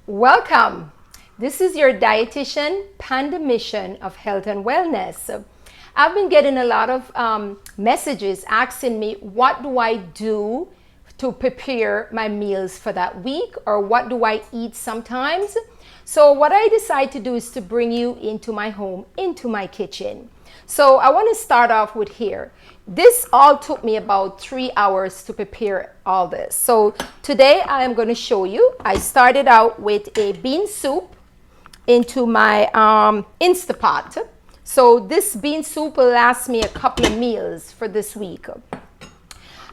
Welcome. This is your dietitian, Panda Mission of Health and Wellness. I've been getting a lot of messages asking me, what do I do to prepare my meals for that week, or what do I eat sometimes? So what I decide to do is to bring you into my home, into my kitchen. So I want to start off with here. This all took me about 3 hours to prepare all this. So today I am going to show you. I started out with a bean soup into my Instapot. So this bean soup will last me a couple of meals for this week.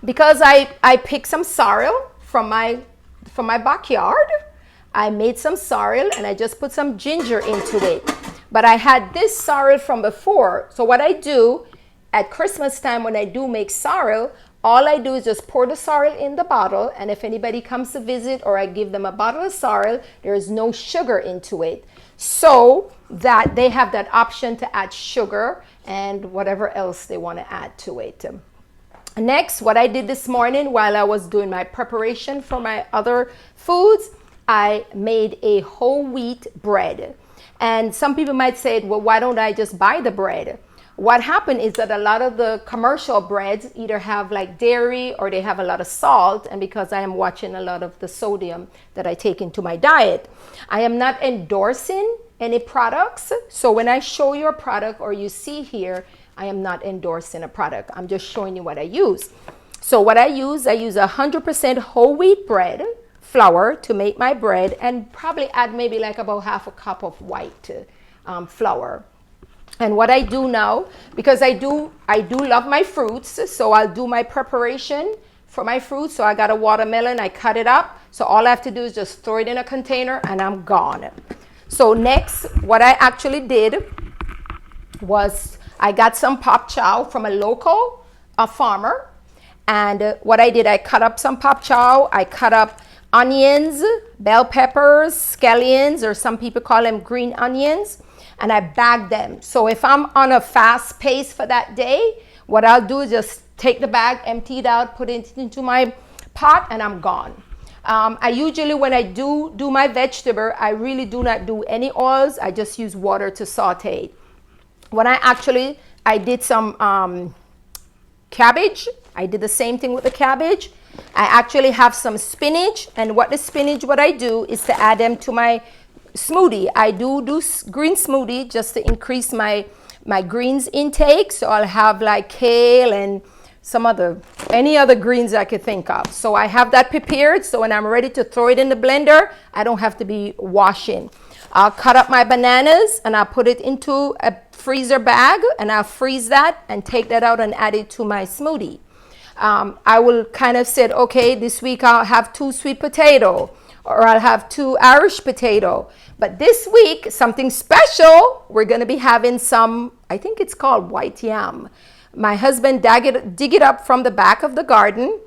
Because I picked some sorrel from my backyard. I made some sorrel and I just put some ginger into it. But I had this sorrel from before. So what I do at Christmas time when I do make sorrel, all I do is just pour the sorrel in the bottle, and if anybody comes to visit or I give them a bottle of sorrel, there is no sugar into it, so that they have that option to add sugar and whatever else they want to add to it. Next, what I did this morning while I was doing my preparation for my other foods, I made a whole wheat bread. And some people might say, well, why don't I just buy the bread? What happened is that a lot of the commercial breads either have like dairy or they have a lot of salt, and because I am watching a lot of the sodium that I take into my diet, I am not endorsing any products. So when I show you a product or you see here, I am not endorsing a product. I'm just showing you what I use. So what I use 100% whole wheat bread flour to make my bread, and probably add maybe like about half a cup of white flour. And what I do now, because I do love my fruits, so I'll do my preparation for my fruits. So I got a watermelon, I cut it up. So all I have to do is just throw it in a container and I'm gone. So next, what I actually did was I got some pop chow from a local farmer. And what I did, I cut up some pop chow. I cut up onions, bell peppers, scallions, or some people call them green onions, and I bag them. So if I'm on a fast pace for that day, what I'll do is just take the bag, empty it out, put it into my pot, and I'm gone. I usually, when I do my vegetable, I really do not do any oils. I just use water to saute. When I did some cabbage, I did the same thing with the cabbage. I actually have some spinach, and what I do is to add them to my smoothie. I do green smoothie just to increase my greens intake. So I'll have like kale and any other greens I could think of. So I have that prepared. So when I'm ready to throw it in the blender, I don't have to be washing. I'll cut up my bananas and I'll put it into a freezer bag and I'll freeze that and take that out and add it to my smoothie. I will kind of say, okay, this week I'll have 2 sweet potato, or I'll have 2 Irish potato. But this week, something special, we're going to be having some, I think it's called white yam. My husband dig it up from the back of the garden.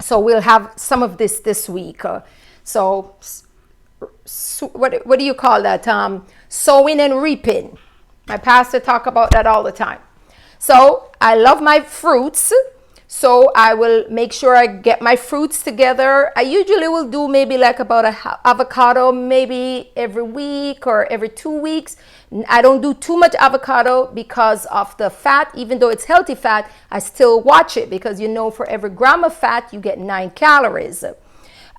So we'll have some of this week. So what do you call that? Sowing and reaping. My pastor talk about that all the time. So I love my fruits. So I will make sure I get my fruits together. I usually will do maybe like about an avocado maybe every week or every 2 weeks. I don't do too much avocado because of the fat. Even though it's healthy fat, I still watch it because for every gram of fat, you get 9 calories.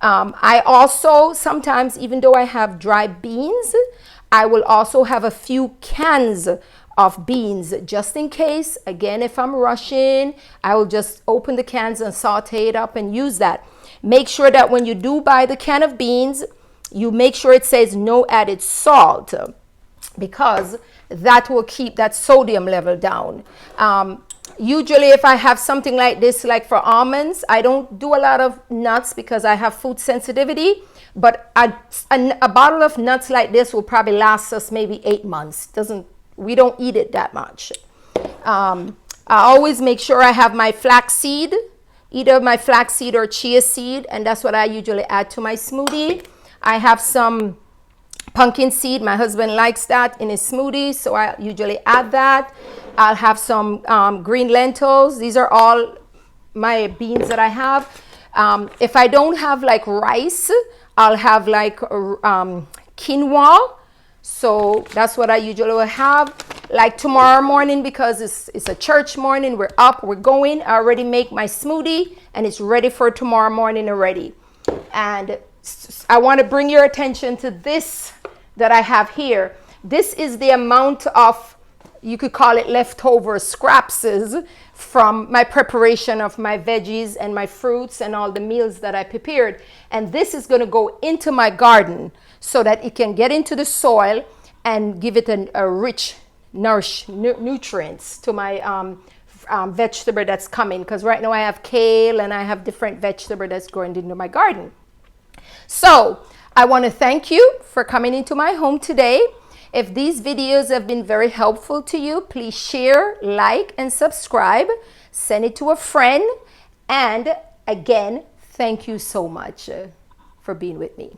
I also sometimes, even though I have dry beans, I will also have a few cans of beans just in case. Again, if I'm rushing, I will just open the cans and saute it up and use that. Make sure that when you do buy the can of beans, you make sure it says no added salt, because that will keep that sodium level down. Usually if I have something like this, like for almonds, I don't do a lot of nuts because I have food sensitivity, but a bottle of nuts like this will probably last us maybe 8 months. We don't eat it that much. I always make sure I have my flaxseed, either my flaxseed or chia seed, and that's what I usually add to my smoothie. I have some pumpkin seed. My husband likes that in his smoothie, so I usually add that. I'll have some green lentils. These are all my beans that I have. If I don't have like rice, I'll have like quinoa. So that's what I usually will have. Like tomorrow morning, because it's a church morning, we're up, we're going. I already make my smoothie and it's ready for tomorrow morning already. And I want to bring your attention to this that I have here. This is the amount of, you could call it leftover scraps from my preparation of my veggies and my fruits and all the meals that I prepared. And this is going to go into my garden so that it can get into the soil and give it a rich nutrients to my vegetable that's coming. Because right now I have kale and I have different vegetable that's growing into my garden. So I want to thank you for coming into my home today. If these videos have been very helpful to you, please share, like, and subscribe. Send it to a friend. And again, thank you so much for being with me.